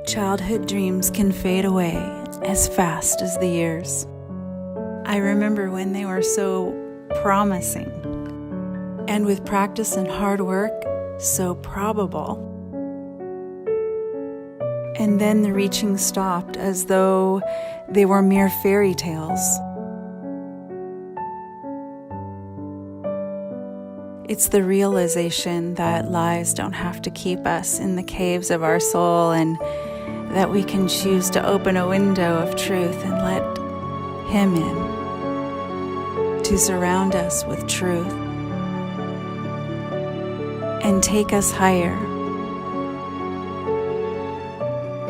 Childhood dreams can fade away as fast as the years. I remember when they were so promising, and with practice and hard work, so probable. And then the reaching stopped as though they were mere fairy tales. It's the realization that lies don't have to keep us in the caves of our soul, and that we can choose to open a window of truth and let Him in, to surround us with truth and take us higher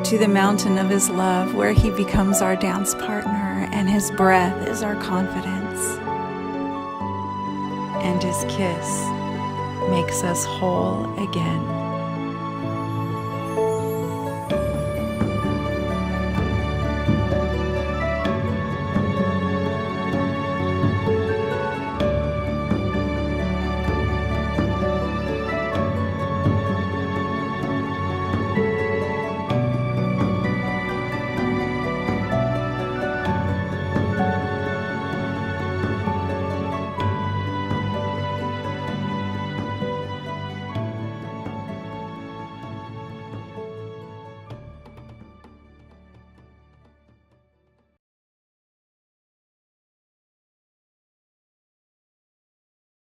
to the mountain of His love, where He becomes our dance partner and His breath is our confidence, and His kiss makes us whole again.